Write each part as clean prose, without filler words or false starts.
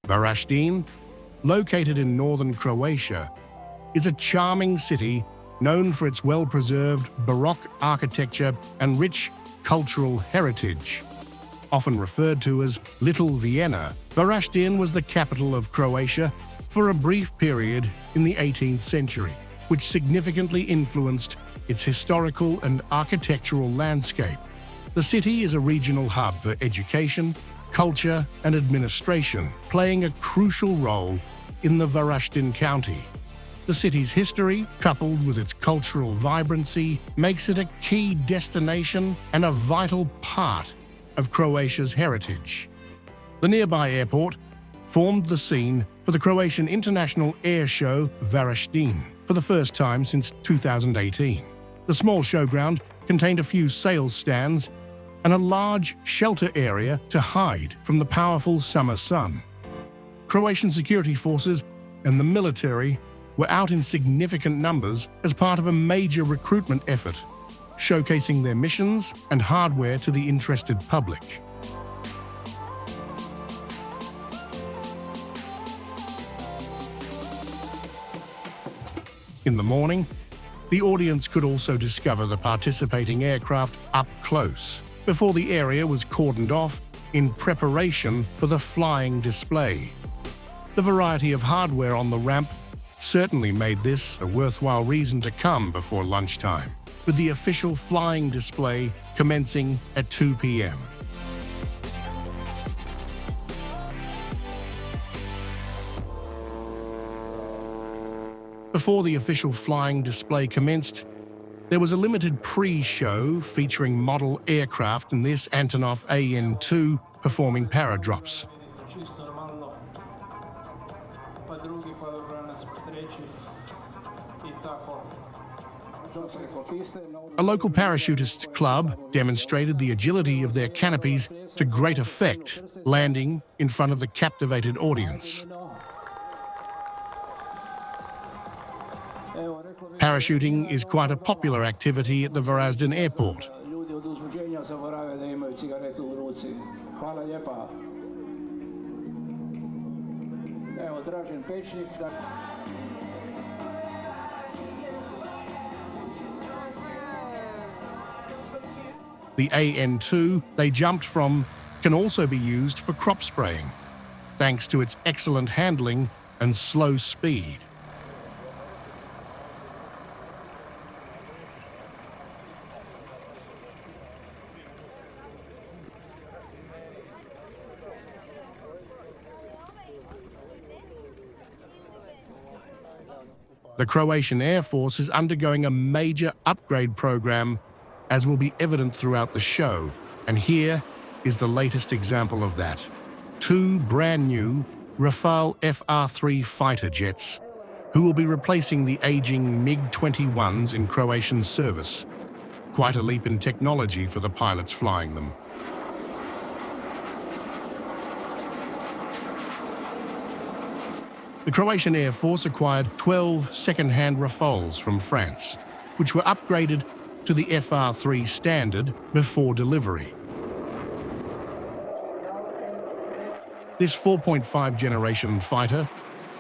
Varaždin, located in northern Croatia, is a charming city known for its well-preserved Baroque architecture and rich cultural heritage. Often referred to as Little Vienna, Varaždin was the capital of Croatia for a brief period in the 18th century, which significantly influenced its historical and architectural landscape. The city is a regional hub for education, culture, and administration, playing a crucial role in the Varaždin County. The city's history, coupled with its cultural vibrancy, makes it a key destination and a vital part of Croatia's heritage. The nearby airport formed the scene for the Croatian International Air Show Varaždin for the first time since 2018. The small showground contained a few sales stands and a large shelter area to hide from the powerful summer sun. Croatian security forces and the military were out in significant numbers as part of a major recruitment effort, showcasing their missions and hardware to the interested public. In the morning, the audience could also discover the participating aircraft up close, before the area was cordoned off in preparation for the flying display. The variety of hardware on the ramp certainly made this a worthwhile reason to come before lunchtime, with the official flying display commencing at 2 p.m. Before the official flying display commenced, there was a limited pre-show featuring model aircraft in this Antonov AN-2 performing paradrops. A local parachutist club demonstrated the agility of their canopies to great effect, landing in front of the captivated audience. Parachuting is quite a popular activity at the Varaždin airport. The AN-2 they jumped from can also be used for crop spraying, thanks to its excellent handling and slow speed. The Croatian Air Force is undergoing a major upgrade program, as will be evident throughout the show, and here is the latest example of that. 2 brand new Rafale FR-3 fighter jets, who will be replacing the aging MiG-21s in Croatian service. Quite a leap in technology for the pilots flying them. The Croatian Air Force acquired 12 second-hand Rafales from France, which were upgraded to the FR-3 standard before delivery. This 4.5 generation fighter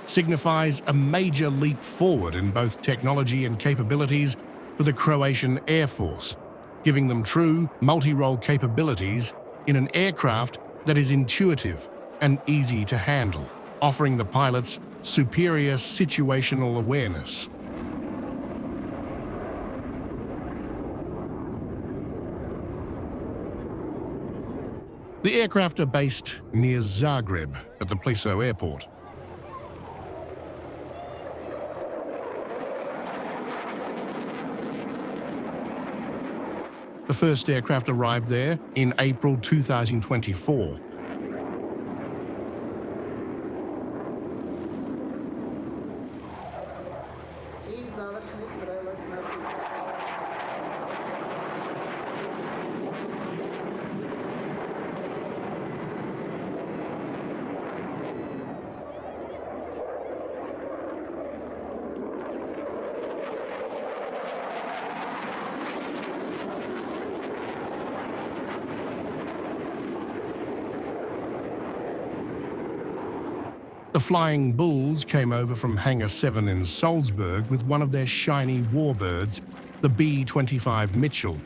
signifies a major leap forward in both technology and capabilities for the Croatian Air Force, giving them true multi-role capabilities in an aircraft that is intuitive and easy to handle, offering the pilots superior situational awareness. The aircraft are based near Zagreb at the Pleso airport. The first aircraft arrived there in April 2024. The Flying Bulls came over from Hangar 7 in Salzburg with one of their shiny warbirds, the B-25 Mitchell.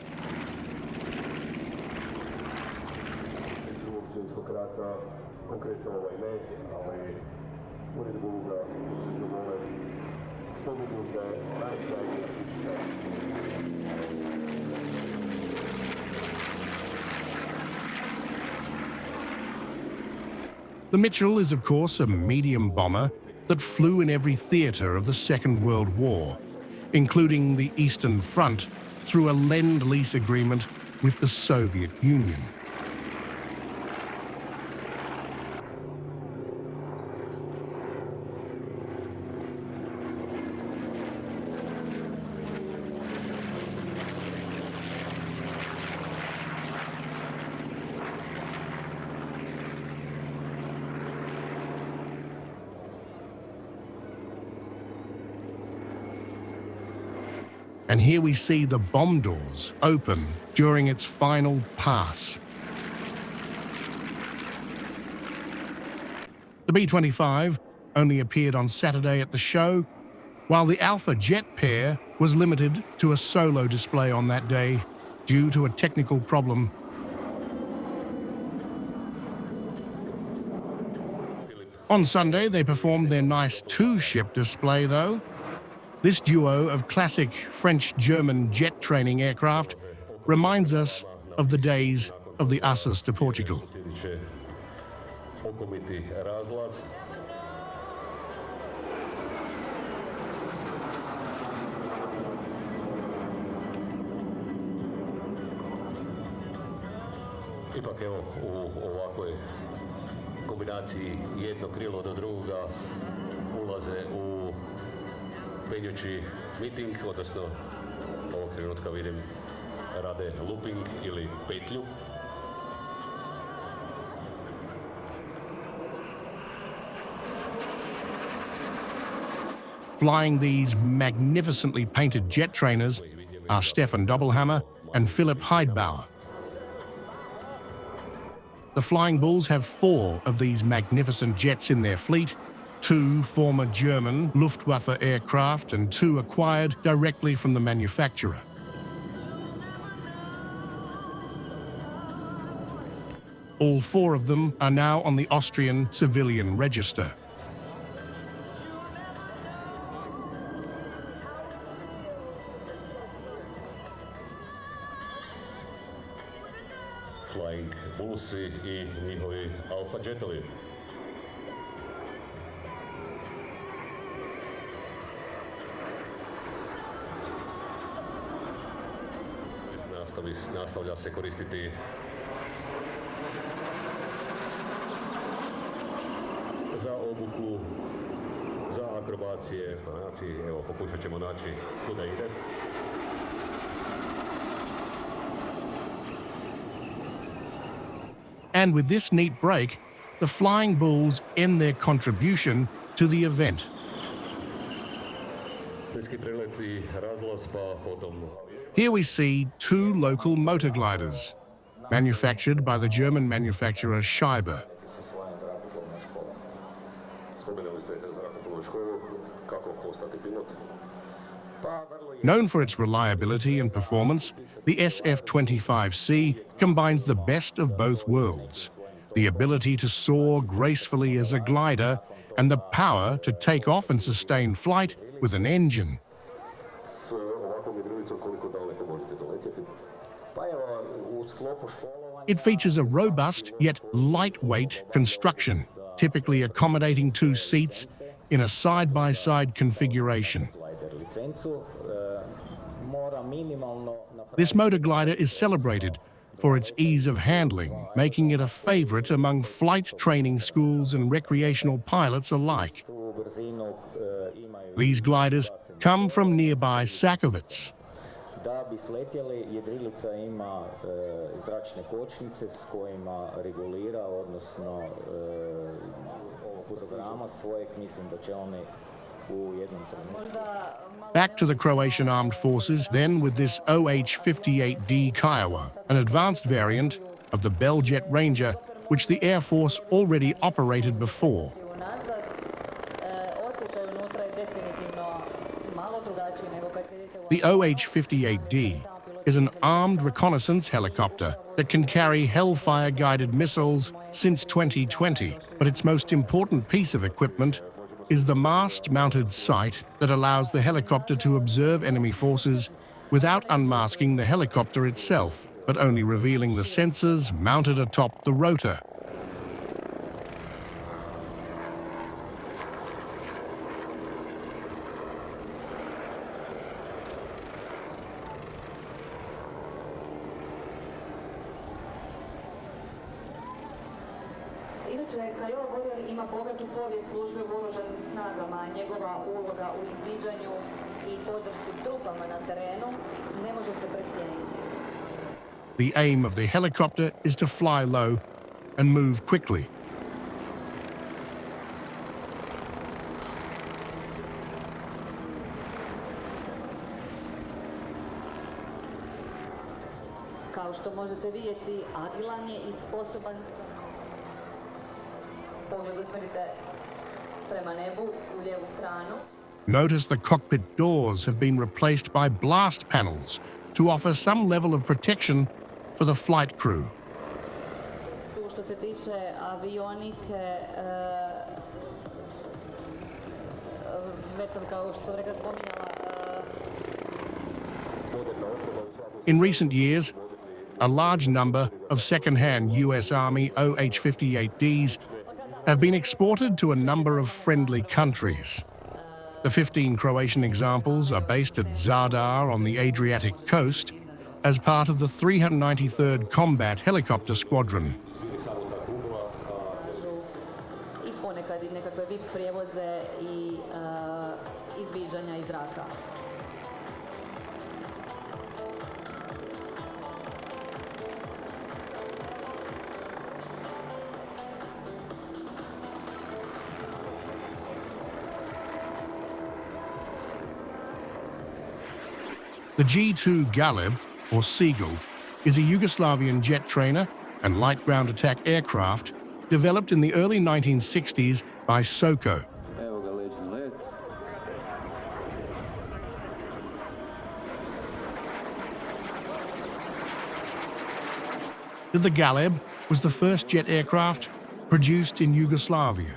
The Mitchell is, of course, a medium bomber that flew in every theatre of the Second World War, including the Eastern Front, through a Lend-Lease agreement with the Soviet Union. And here we see the bomb doors open during its final pass. The B-25 only appeared on Saturday at the show, while the Alpha jet pair was limited to a solo display on that day due to a technical problem. On Sunday, they performed their nice two-ship display, though. This duo of classic French-German jet training aircraft reminds us of the days of the Asas to Portugal. Ipak evo u ovakvoj kombinaciji jedno krilo do drugoga ulaze u penjući meeting, odnosno ovog trenutka vidim rade looping ili petlju. Flying these magnificently painted jet trainers are Stefan Doppelhammer and Philipp Heidbauer. The Flying Bulls have 4 of these magnificent jets in their fleet, 2 former German Luftwaffe aircraft and 2 acquired directly from the manufacturer. All 4 of them are now on the Austrian civilian register. Flying Bullsi i njihovi Alfa jetovi. Nastavlja se koristiti za obuku, za akrobacije, znači, evo, pokušat ćemo naći kuda ide. And with this neat break, the Flying Bulls end their contribution to the event. Here we see 2 local motor gliders, manufactured by the German manufacturer Scheibe. Known for its reliability and performance, the SF-25C combines the best of both worlds, the ability to soar gracefully as a glider and the power to take off and sustain flight with an engine. It features a robust yet lightweight construction, typically accommodating 2 seats in a side-by-side configuration. This motor glider is celebrated for its ease of handling, making it a favorite among flight training schools and recreational pilots alike. These gliders come from nearby Sakovec. Da bi sletjeli, jedrilica ima zračne kočnice s kojima regulira, odnosno programa svojeg, mislim da će oni u jednom trenutku. Back to the Croatian Armed Forces, then with this OH-58D Kiowa, an advanced variant of the Bell Jet Ranger, which the Air Force already operated before. The OH-58D is an armed reconnaissance helicopter that can carry Hellfire-guided missiles since 2020, but its most important piece of equipment is the mast-mounted sight that allows the helicopter to observe enemy forces without unmasking the helicopter itself, but only revealing the sensors mounted atop the rotor. Inače, Kajol Gorjel ima bogatu povijest službe u oružanim snagama. Njegova uloga u izviđanju i podršci trupama na terenu ne može se precijeniti. The aim of the helicopter is to fly low and move quickly. Kao što možete vidjeti, agilan je i sposoban. Pogled usmjerite prema nebu u lijevu stranu. Notice the cockpit doors have been replaced by blast panels to offer some level of protection for the flight crew. Tu što se tiče avionike, već sam kao što sam rekla spominjala. In recent years, a large number of second-hand US Army OH-58Ds have been exported to a number of friendly countries. The 15 Croatian examples are based at Zadar on the Adriatic coast as part of the 393rd Combat Helicopter Squadron. I ponekad i nekakve VIP prijevoze i izviđanja iz zraka. The G-2 Galeb, or Seagull, is a Yugoslavian jet trainer and light ground attack aircraft developed in the early 1960s by Soko. Evo ga lećni let. The Galeb was the first jet aircraft produced in Yugoslavia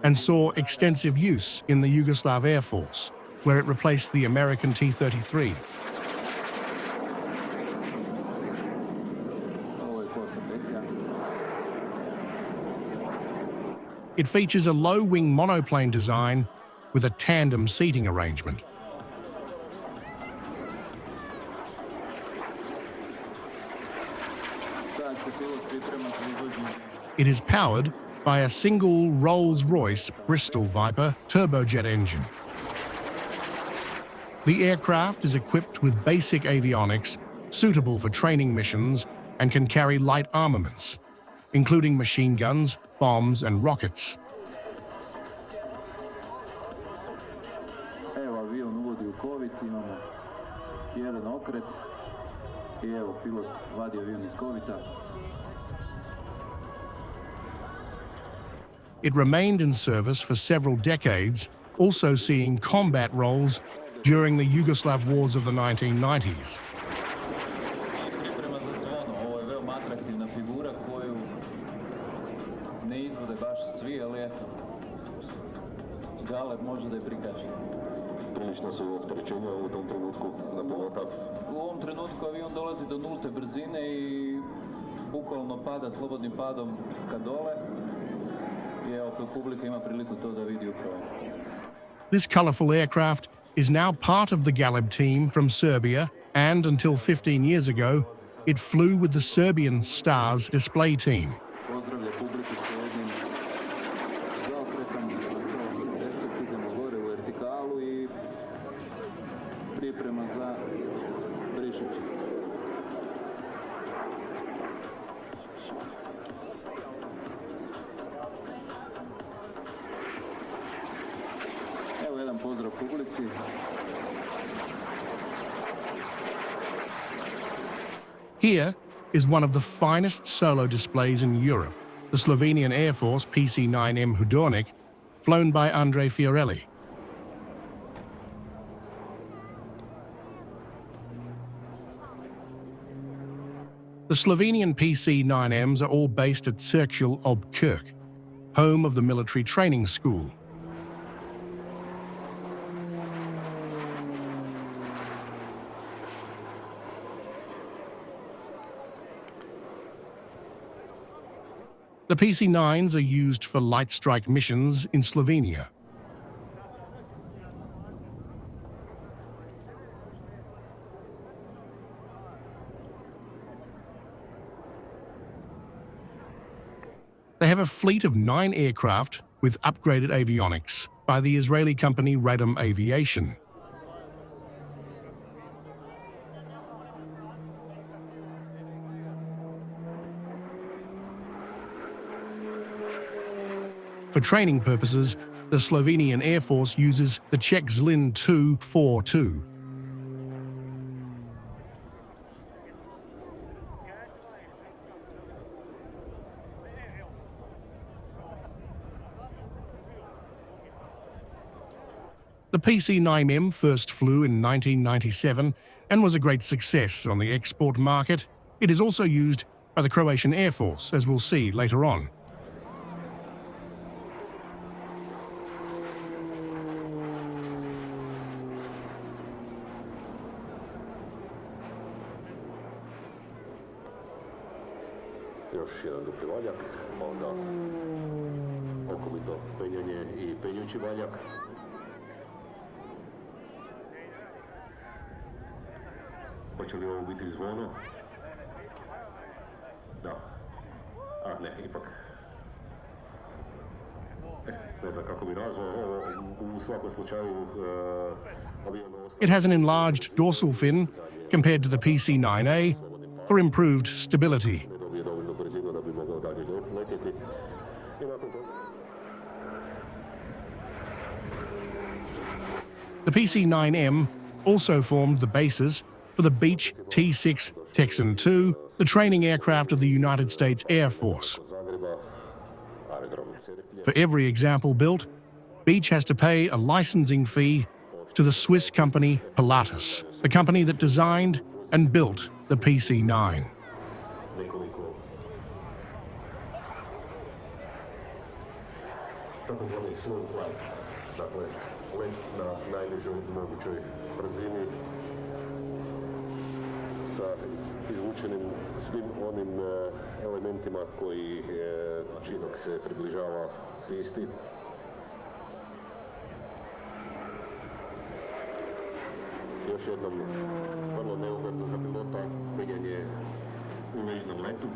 and saw extensive use in the Yugoslav Air Force, where it replaced the American T-33. Ovo je kosa petlja. It features a low-wing monoplane design with a tandem seating arrangement. Sad se pilot priprema za izvođenje. It is powered by a single Rolls-Royce Bristol Viper turbojet engine. The aircraft is equipped with basic avionics suitable for training missions and can carry light armaments, including machine guns, bombs, and rockets. Evo avion uvodi u kovit, imamo jedan okret i evo pilot vadi avion iz kovita. It remained in service for several decades, also seeing combat roles during the Yugoslav wars of the 1990s. Priprema za zvono, ovo je veoma atraktivna figura koju ne izvode baš svi, ali eto, Galeb može da je prikaže. Prilično su opterećenja u tom trenutku na pilota. U ovom trenutku avion dolazi do nulte brzine i bukvalno pada slobodnim padom ka dole. I evo, publika ima priliku to da vidi upravo. This colorful aircraft is now part of the Galeb team from Serbia, and until 15 years ago, it flew with the Serbian Stars display team. Pozdravlja publiku s jednim zaokretom, na 180, idemo gore u vertikalu i priprema za Brišić. Evo jedan pozdrav publici. Here is one of the finest solo displays in Europe, the Slovenian Air Force PC-9M Hudornik, flown by Andrej Fiorelli. The Slovenian PC-9Ms are all based at Cerkel ob Krk, home of the military training school. The PC-9s are used for light strike missions in Slovenia. They have a fleet of 9 aircraft with upgraded avionics by the Israeli company Radom Aviation. For training purposes, the Slovenian Air Force uses the Czech Zlin 242. The PC-9M first flew in 1997 and was a great success on the export market. It is also used by the Croatian Air Force, as we'll see later on. Još jedan dupli valjak, onda okomito penjanje i penjući valjak. Hoće li ovo biti zvono? Da. A ne, ipak. Ne znam kako bi nazvao ovo, u svakom slučaju avion... It has an enlarged dorsal fin compared to the PC-9A for improved stability. The PC-9M also formed the basis for the Beech T-6 Texan II, the training aircraft of the United States Air Force. For every example built, Beech has to pay a licensing fee to the Swiss company Pilatus, the company that designed and built the PC-9. Takozvani slow flight, dakle let na najnižoj mogućoj brzini sa izvučenim svim onim elementima koji čini dok se približava pisti. Još jednom vrlo neugodno za pilota penjanje u nižnom letu.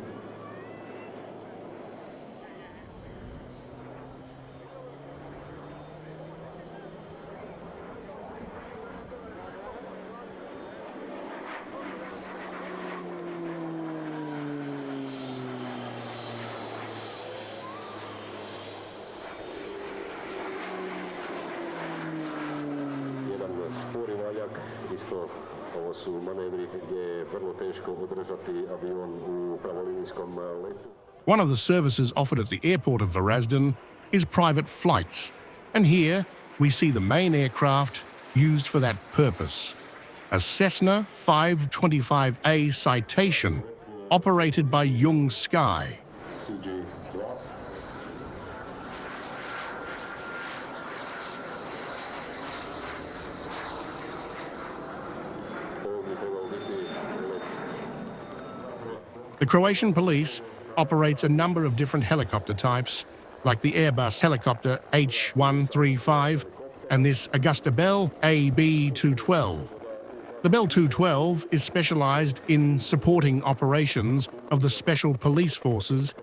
Spori valjak, isto ovo su manevri gdje je vrlo teško održati avion u pravolinijskom letu. One of the services offered at the airport of Varazdin is private flights, and here we see the main aircraft used for that purpose. A Cessna 525A Citation operated by Young Sky. CJ Block. The Croatian police operates a number of different helicopter types, like the Airbus helicopter H135 and this Augusta Bell AB212. The Bell 212 is specialized in supporting operations of the Special Police Forces,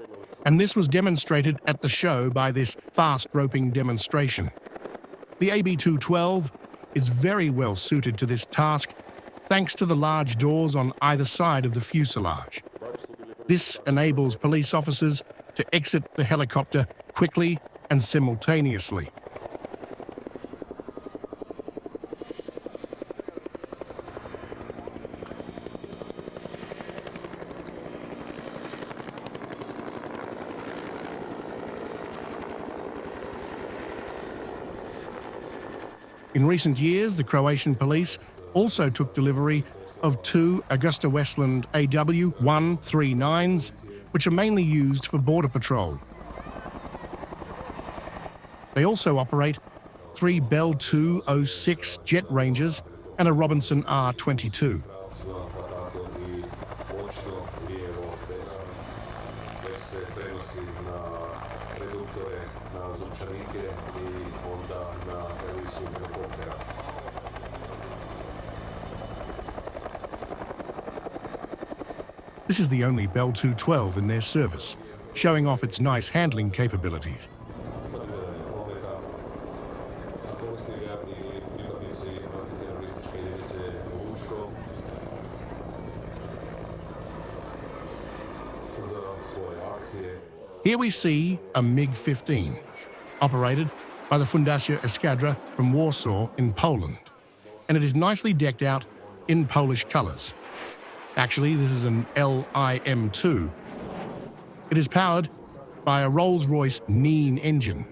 and this was demonstrated at the show by this fast roping demonstration. The AB212 is very well suited to this task thanks to the large doors on either side of the fuselage. This enables police officers to exit the helicopter quickly and simultaneously. In recent years, the Croatian police also took delivery of two Augusta Westland AW-139s, which are mainly used for border patrol. They also operate 3 Bell 206 Jet Rangers and a Robinson R-22. This is the only Bell 212 in their service, showing off its nice handling capabilities. Here we see a MiG-15, operated by the Fundacja Eskadra from Warsaw in Poland, and it is nicely decked out in Polish colors. Actually, this is an LIM-2. It is powered by a Rolls-Royce Nene engine,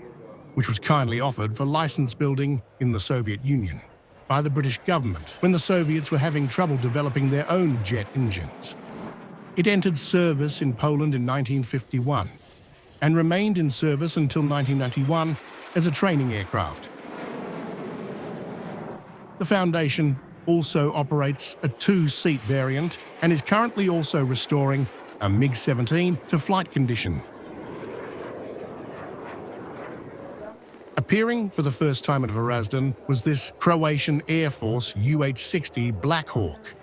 which was kindly offered for license building in the Soviet Union by the British government when the Soviets were having trouble developing their own jet engines. It entered service in Poland in 1951 and remained in service until 1991 as a training aircraft. The Foundation also operates a 2-seat variant and is currently also restoring a MiG-17 to flight condition. Appearing for the first time at Varazdin was this Croatian Air Force UH-60 Black Hawk.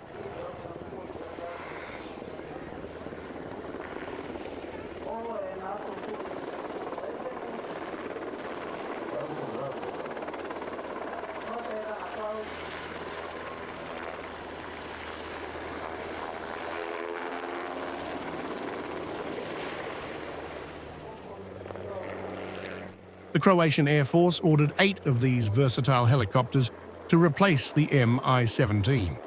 The Croatian Air Force ordered 8 of these versatile helicopters to replace the Mi-17.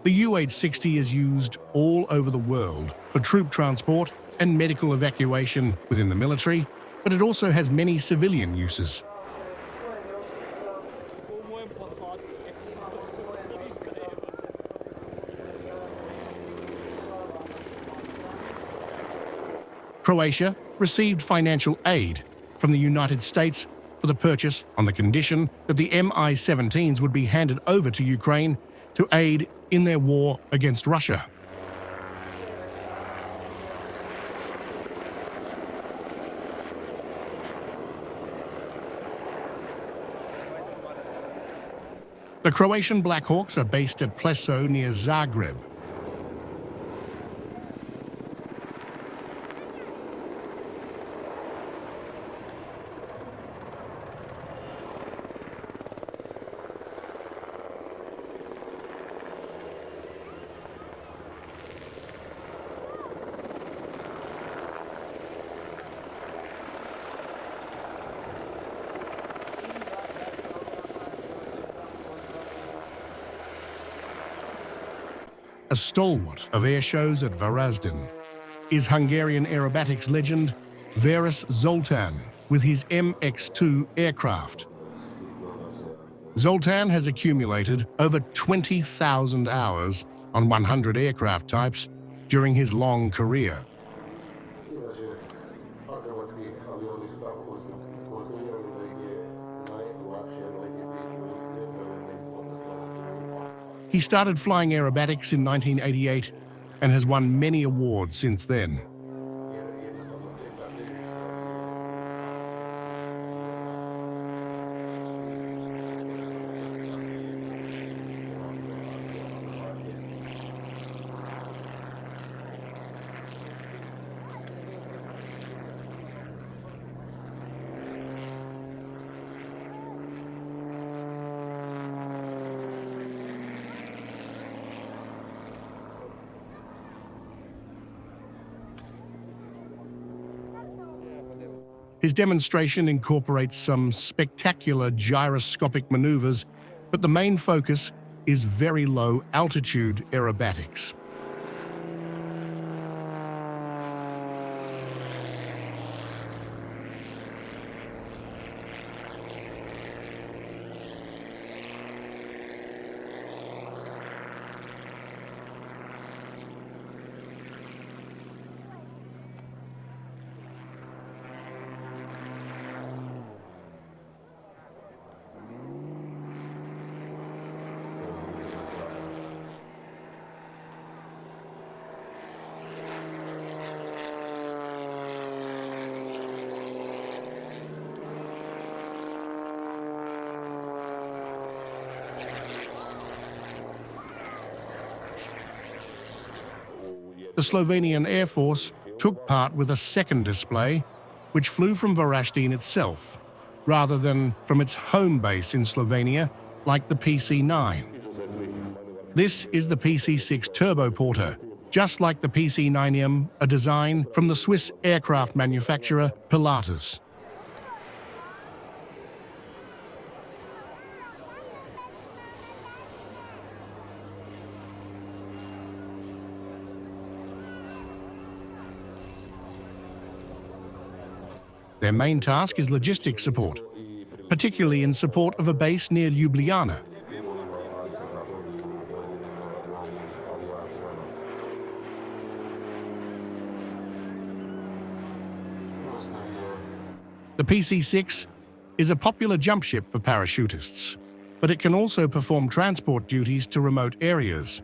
The UH-60 is used all over the world for troop transport and medical evacuation within the military, but it also has many civilian uses. Croatia received financial aid from the United States for the purchase on the condition that the Mi-17s would be handed over to Ukraine to aid in their war against Russia. The Croatian Black Hawks are based at Pleso near Zagreb. A stalwart of air shows at Varazdin is Hungarian aerobatics legend Veres Zoltan with his MX-2 aircraft. Zoltan has accumulated over 20,000 hours on 100 aircraft types during his long career. He started flying aerobatics in 1988 and has won many awards since then. His demonstration incorporates some spectacular gyroscopic maneuvers, but the main focus is very low altitude aerobatics. the Slovenian Air Force took part with a second display, which flew from Varaždin itself, rather than from its home base in Slovenia, like the PC-9. This is the PC-6 turboporter, just like the PC-9M, a design from the Swiss aircraft manufacturer Pilatus. Their main task is logistics support, particularly in support of a base near Ljubljana. The PC-6 is a popular jump ship for parachutists, but it can also perform transport duties to remote areas.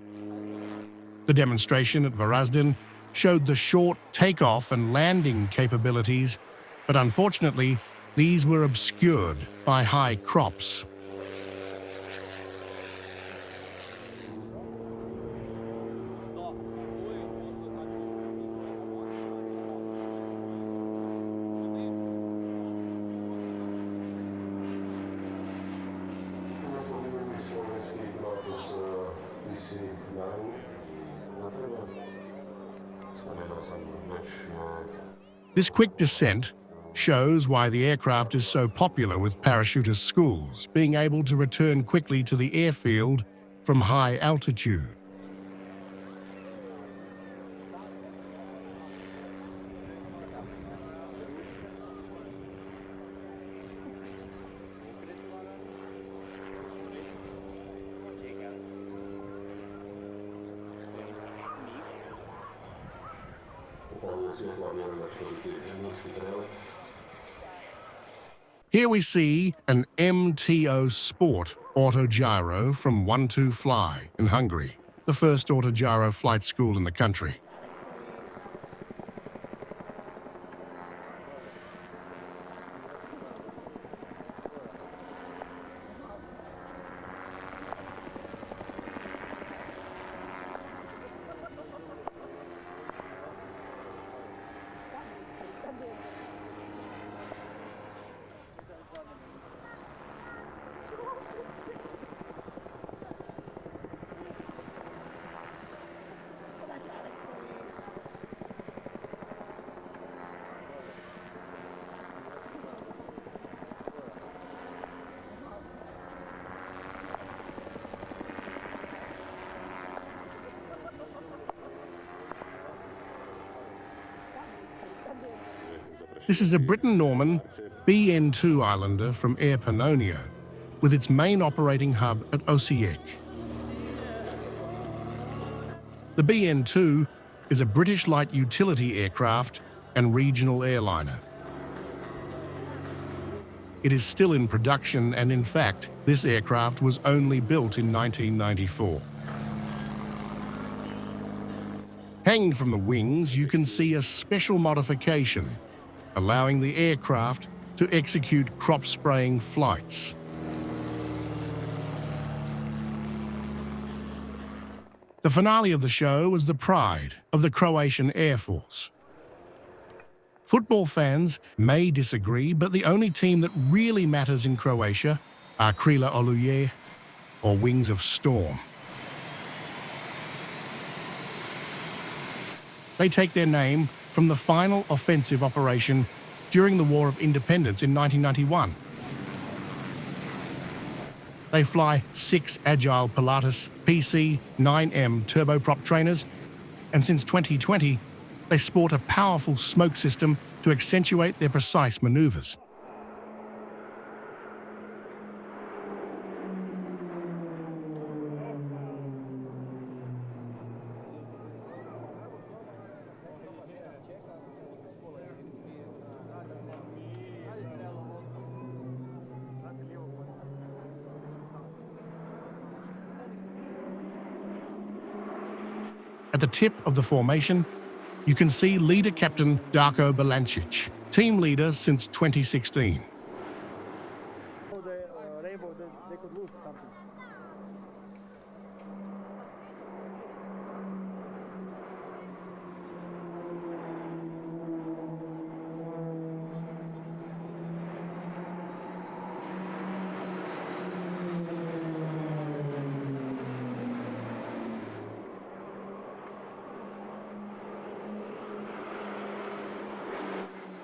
The demonstration at Varaždin showed the short takeoff and landing capabilities, but unfortunately, these were obscured by high crops. This quick descent shows why the aircraft is so popular with parachutist schools, being able to return quickly to the airfield from high altitude. Here we see an MTO Sport autogyro from 1-2 Fly in Hungary, the first autogyro flight school in the country. This is a Britten-Norman BN-2 Islander from Air Pannonia, with its main operating hub at Osijek. The BN-2 is a British light utility aircraft and regional airliner. It is still in production, and in fact, this aircraft was only built in 1994. Hanging from the wings, you can see a special modification, allowing the aircraft to execute crop-spraying flights. The finale of the show was the pride of the Croatian Air Force. Football fans may disagree, but the only team that really matters in Croatia are Krila Oluje or Wings of Storm. They take their name from the final offensive operation during the War of Independence in 1991. They fly 6 Agile Pilatus PC-9M turboprop trainers, and since 2020, they sport a powerful smoke system to accentuate their precise maneuvers. At the tip of the formation, you can see leader captain Darko Balancic, team leader since 2016.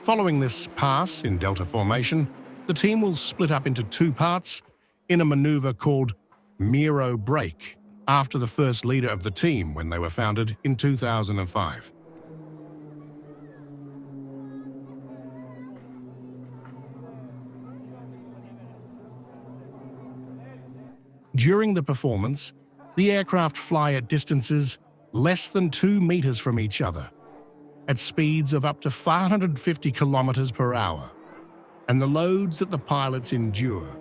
Following this pass in delta formation, the team will split up into two parts in a maneuver called Miro Break, after the first leader of the team when they were founded in 2005. During the performance, the aircraft fly at distances less than 2 meters from each other, at speeds of up to 550 kilometers per hour, and the loads that the pilots endure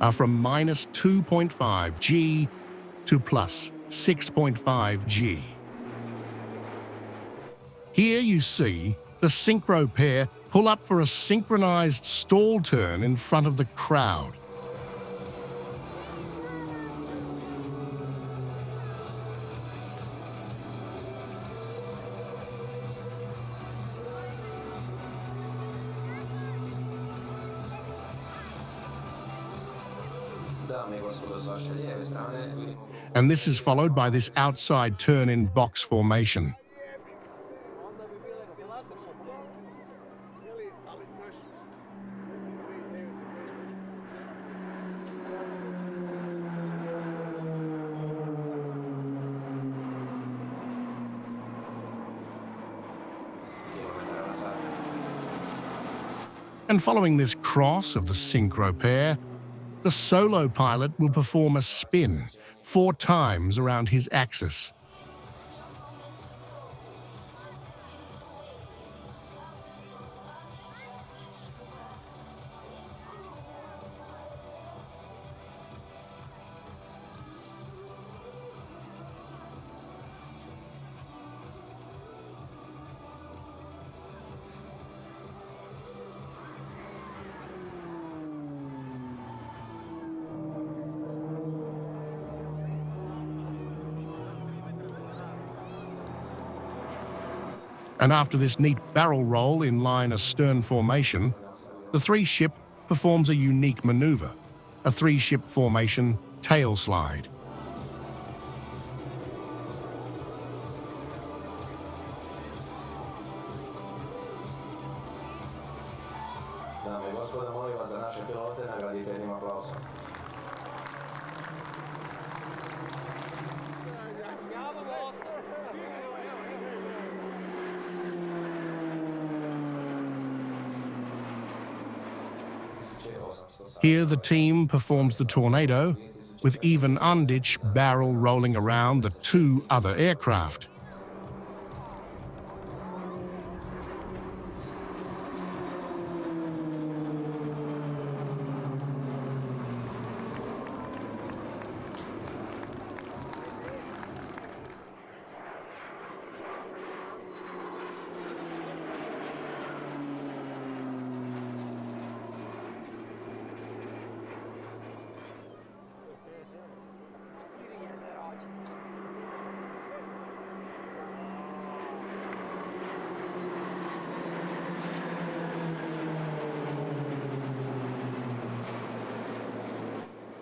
are from minus 2.5 G to plus 6.5 G. Here you see the synchro pair pull up for a synchronized stall turn in front of the crowd. And this is followed by this outside turn in box formation. And following this cross of the synchro pair, the solo pilot will perform a spin 4 times around his axis. And after this neat barrel roll in line astern formation, the 3-ship performs a unique maneuver, a 3-ship formation tail slide. Dame i gospodo, molim vas za naše pilote nagradite jednim aplausom. Here the team performs the Tornado, with Ivan Andich barrel rolling around the 2 other aircraft.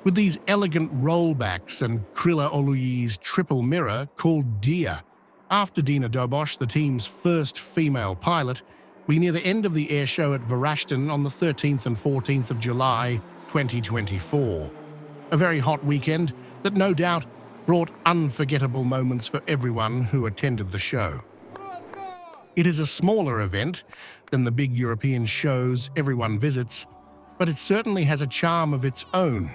With these elegant rollbacks and Krilla Oluyi's triple mirror called Dia. After Dina Dobosh, the team's first female pilot, we near the end of the air show at Varachten on the 13th and 14th of July 2024. A very hot weekend that no doubt brought unforgettable moments for everyone who attended the show. It is a smaller event than the big European shows everyone visits, but it certainly has a charm of its own.